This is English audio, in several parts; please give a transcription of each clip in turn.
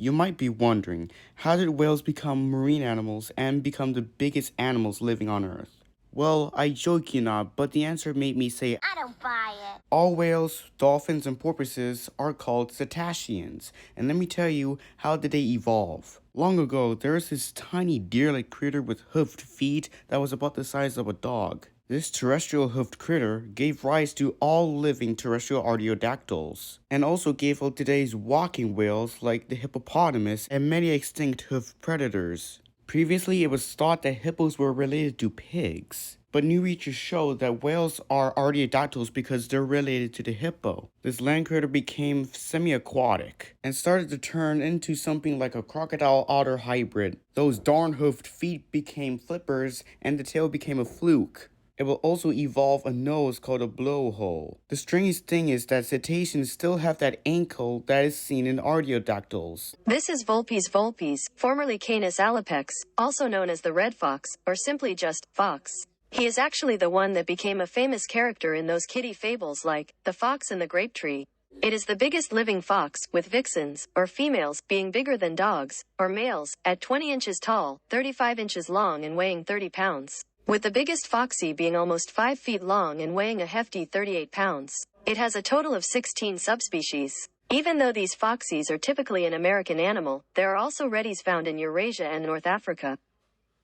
You might be wondering, how did whales become marine animals and become the biggest animals living on Earth? Well, I joke you not, but the answer made me say, I don't buy it. all whales, dolphins, and porpoises are called cetaceans, and let me tell you, how did they evolve? Long ago, there was this tiny deer-like critter with hoofed feet that was about the size of a dog. This terrestrial hoofed critter gave rise to all living terrestrial artiodactyls, and also gave out today's walking whales like the hippopotamus and many extinct hoofed predators. Previously, it was thought that hippos were related to pigs, but new research showed that whales are artiodactyls because they're related to the hippo. This land critter became semi-aquatic and started to turn into something like a crocodile-otter hybrid. Those darn-hoofed feet became flippers and the tail became a fluke. It will also evolve a nose called a blowhole. The strangest thing is that cetaceans still have that ankle that is seen in artiodactyls. This is vulpes, formerly Canis alopex, also known as the red fox, or simply just fox. He is actually the one that became a famous character in those kitty fables like The Fox and the Grape Tree. It is the biggest living fox, with vixens, or females, being bigger than dogs, or males, at 20 inches tall, 35 inches long and weighing 30 pounds. With the biggest foxy being almost 5 feet long and weighing a hefty 38 pounds. It has a total of 16 subspecies. Even though these foxies are typically an American animal, there are also reddies found in Eurasia and North Africa.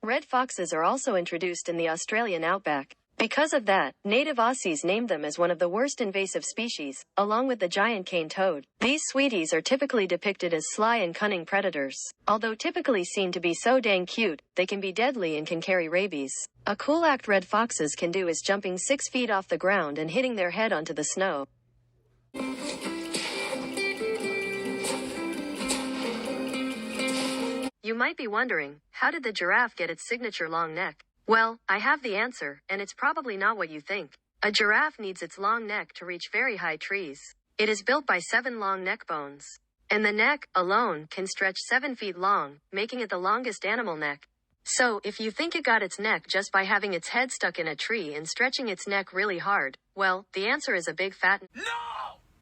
Red foxes are also introduced in the Australian outback. Because of that, native Aussies named them as one of the worst invasive species, along with the giant cane toad. These sweeties are typically depicted as sly and cunning predators. Although typically seen to be so dang cute, they can be deadly and can carry rabies. A cool act red foxes can do is jumping 6 feet off the ground and hitting their head onto the snow. You might be wondering, how did the giraffe get its signature long neck? Well, I have the answer, and it's probably not what you think. A giraffe needs its long neck to reach very high trees. It is built by 7 long neck bones. And the neck, alone, can stretch 7 feet long, making it the longest animal neck. So, if you think it got its neck just by having its head stuck in a tree and stretching its neck really hard, well, the answer is a big fat no!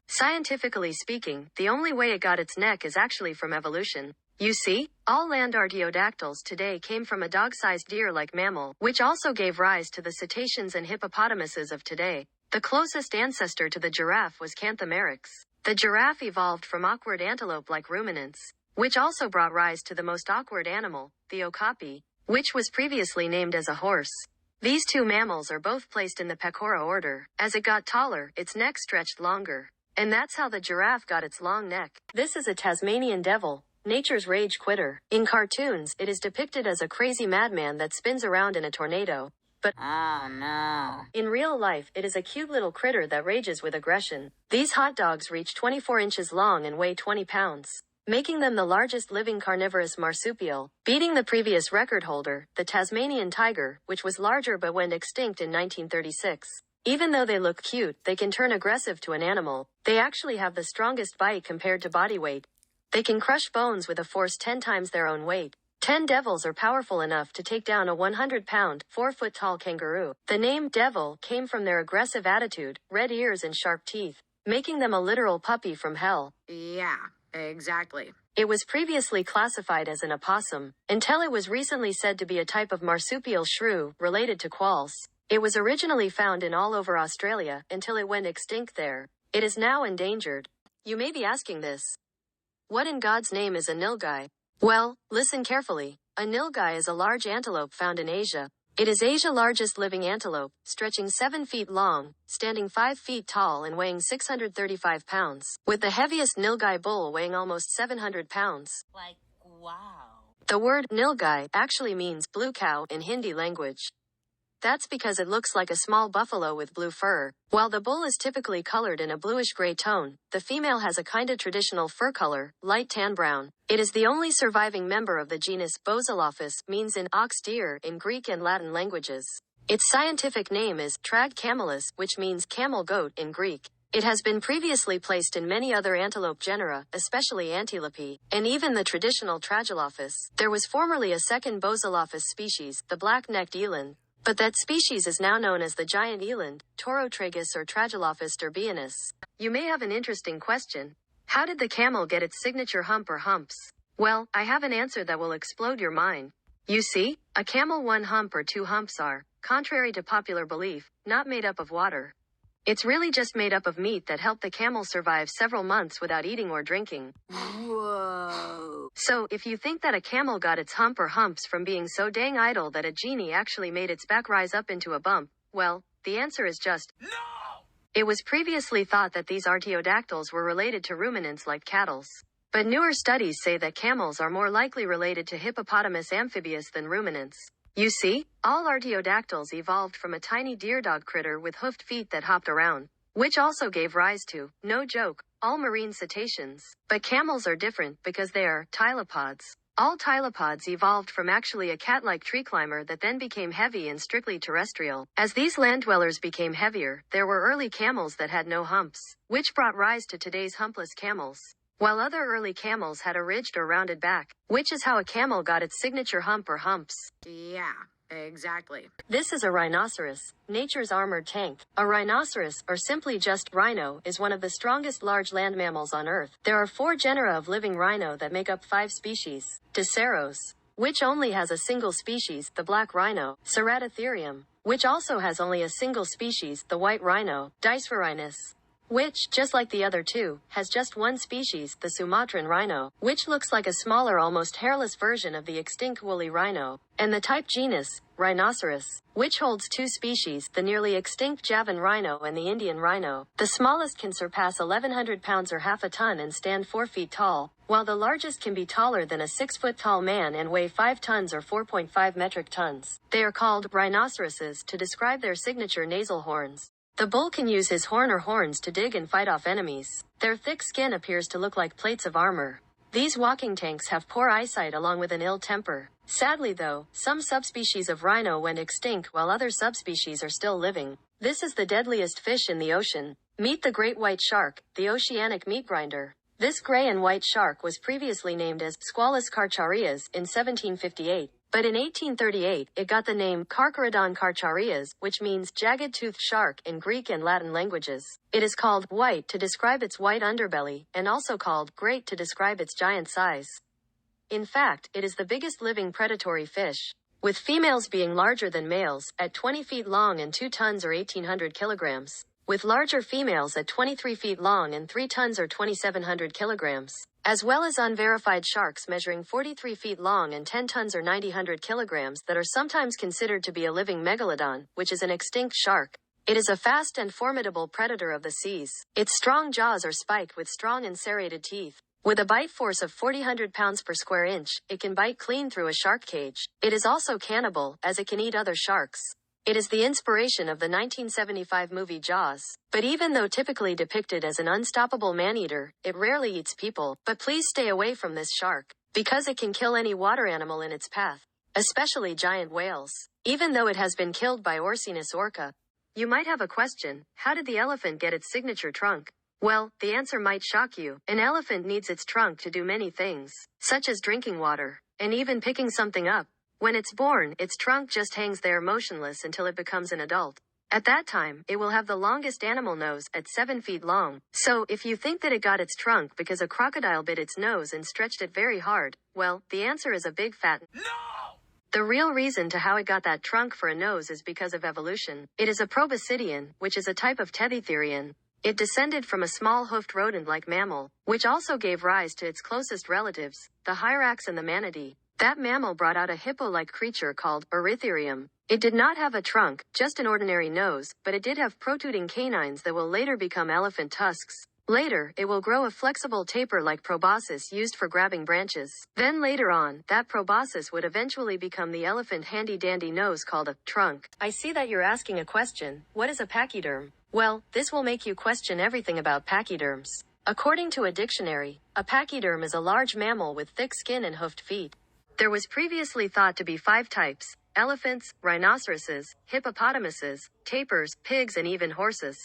Scientifically speaking, the only way it got its neck is actually from evolution. You see, all land artiodactyls today came from a dog-sized deer-like mammal, which also gave rise to the cetaceans and hippopotamuses of today. The closest ancestor to the giraffe was Canthomeryx. The giraffe evolved from awkward antelope-like ruminants, which also brought rise to the most awkward animal, the okapi, which was previously named as a horse. These two mammals are both placed in the Pecora order. As it got taller, its neck stretched longer. And that's how the giraffe got its long neck. This is a Tasmanian devil, nature's rage quitter. In cartoons, it is depicted as a crazy madman that spins around in a tornado. But oh no. In real life, it is a cute little critter that rages with aggression. These hot dogs reach 24 inches long and weigh 20 pounds, making them the largest living carnivorous marsupial, beating the previous record holder, the Tasmanian tiger, which was larger but went extinct in 1936. Even though they look cute, they can turn aggressive to an animal. They actually have the strongest bite compared to body weight. They can crush bones with a force 10 times their own weight. 10 devils are powerful enough to take down a 100-pound, 4-foot-tall kangaroo. The name devil came from their aggressive attitude, red ears and sharp teeth, making them a literal puppy from hell. Yeah, exactly. It was previously classified as an opossum, until it was recently said to be a type of marsupial shrew, related to quolls. It was originally found in all over Australia, until it went extinct there. It is now endangered. You may be asking this. What in God's name is a nilgai? Well, listen carefully. A nilgai is a large antelope found in Asia. It is Asia's largest living antelope, stretching 7 feet long, standing 5 feet tall and weighing 635 pounds, with the heaviest nilgai bull weighing almost 700 pounds. Like, wow. The word nilgai actually means blue cow in Hindi language. That's because it looks like a small buffalo with blue fur. While the bull is typically colored in a bluish-gray tone, the female has a kinda traditional fur color, light tan brown. It is the only surviving member of the genus Bosilophus, means in ox deer in Greek and Latin languages. Its scientific name is Tragcamelus, which means camel goat in Greek. It has been previously placed in many other antelope genera, especially Antilope, and even the traditional Tragilophus. There was formerly a second Bosilophus species, the black-necked eland. But that species is now known as the giant eland, Taurotragus or Tragilophus derbianus. You may have an interesting question. How did the camel get its signature hump or humps? Well, I have an answer that will explode your mind. You see, a camel one hump or two humps are, contrary to popular belief, not made up of water. It's really just made up of meat that helped the camel survive several months without eating or drinking. Whoa. So, if you think that a camel got its hump or humps from being so dang idle that a genie actually made its back rise up into a bump, well, the answer is just no! It was previously thought that these artiodactyls were related to ruminants like cattle. But newer studies say that camels are more likely related to hippopotamus amphibious than ruminants. You see, all artiodactyls evolved from a tiny deer-dog critter with hoofed feet that hopped around, which also gave rise to, no joke, all marine cetaceans. But camels are different because they are tylopods. All tylopods evolved from actually a cat-like tree climber that then became heavy and strictly terrestrial. As these land dwellers became heavier, there were early camels that had no humps, which brought rise to today's humpless camels. While other early camels had a ridged or rounded back, which is how a camel got its signature hump or humps. Yeah, exactly. This is a rhinoceros, nature's armored tank. A rhinoceros, or simply just rhino, is one of the strongest large land mammals on Earth. There are 4 genera of living rhino that make up 5 species. Diceros, which only has a single species, the black rhino. Ceratotherium, which also has only a single species, the white rhino. Dicephorhinus, which, just like the other 2, has just one species, the Sumatran rhino, which looks like a smaller almost hairless version of the extinct woolly rhino, and the type genus, Rhinoceros, which holds 2 species, the nearly extinct Javan rhino and the Indian rhino. The smallest can surpass 1,100 pounds or half a ton and stand 4 feet tall, while the largest can be taller than a 6-foot-tall man and weigh 5 tons or 4.5 metric tons. They are called rhinoceroses to describe their signature nasal horns. The bull can use his horn or horns to dig and fight off enemies. Their thick skin appears to look like plates of armor. These walking tanks have poor eyesight along with an ill temper. Sadly though, some subspecies of rhino went extinct while other subspecies are still living. This is the deadliest fish in the ocean. Meet the great white shark, the oceanic meat grinder. This gray and white shark was previously named as Squalus carcharias in 1758. But in 1838, it got the name Carcharodon carcharias, which means jagged-toothed shark in Greek and Latin languages. It is called white to describe its white underbelly, and also called great to describe its giant size. In fact, it is the biggest living predatory fish, with females being larger than males, at 20 feet long and 2 tons or 1,800 kilograms, with larger females at 23 feet long and 3 tons or 2,700 kilograms. As well as unverified sharks measuring 43 feet long and 10 tons or 9,000 kilograms that are sometimes considered to be a living megalodon, which is an extinct shark. It is a fast and formidable predator of the seas. Its strong jaws are spiked with strong and serrated teeth. With a bite force of 4,000 pounds per square inch, it can bite clean through a shark cage. It is also cannibal, as it can eat other sharks. It is the inspiration of the 1975 movie Jaws. But even though typically depicted as an unstoppable man-eater, it rarely eats people. But please stay away from this shark, because it can kill any water animal in its path, especially giant whales, even though it has been killed by Orcinus orca. You might have a question: how did the elephant get its signature trunk? Well, the answer might shock you. An elephant needs its trunk to do many things, such as drinking water, and even picking something up. When it's born, its trunk just hangs there motionless until it becomes an adult. At that time, it will have the longest animal nose, at 7 feet long. So, if you think that it got its trunk because a crocodile bit its nose and stretched it very hard, well, the answer is a big fat no! The real reason to how it got that trunk for a nose is because of evolution. It is a proboscidean, which is a type of tethitherian. It descended from a small hoofed rodent-like mammal, which also gave rise to its closest relatives, the hyrax and the manatee. That mammal brought out a hippo-like creature called Erytherium. It did not have a trunk, just an ordinary nose, but it did have protruding canines that will later become elephant tusks. Later, it will grow a flexible taper like proboscis used for grabbing branches. Then later on, that proboscis would eventually become the elephant handy-dandy nose called a trunk. I see that you're asking a question: what is a pachyderm? Well, this will make you question everything about pachyderms. According to a dictionary, a pachyderm is a large mammal with thick skin and hoofed feet. There was previously thought to be 5 types: elephants, rhinoceroses, hippopotamuses, tapirs, pigs and even horses.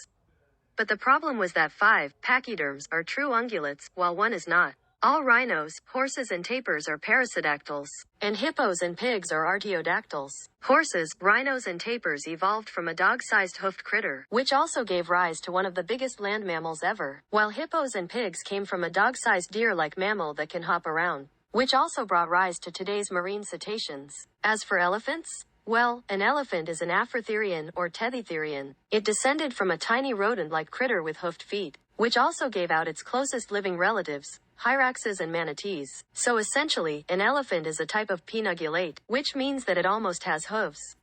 But the problem was that 5 pachyderms are true ungulates, while 1 is not. All rhinos, horses and tapirs are parasitdactyls, and hippos and pigs are artiodactyls. Horses, rhinos and tapirs evolved from a dog-sized hoofed critter, which also gave rise to one of the biggest land mammals ever, while hippos and pigs came from a dog-sized deer-like mammal that can hop around. which also brought rise to today's marine cetaceans. As for elephants, well, an elephant is an Afrotherian or Tethitherian. It descended from a tiny rodent-like critter with hoofed feet, which also gave out its closest living relatives, hyraxes and manatees. So essentially, an elephant is a type of penugulate, which means that it almost has hooves.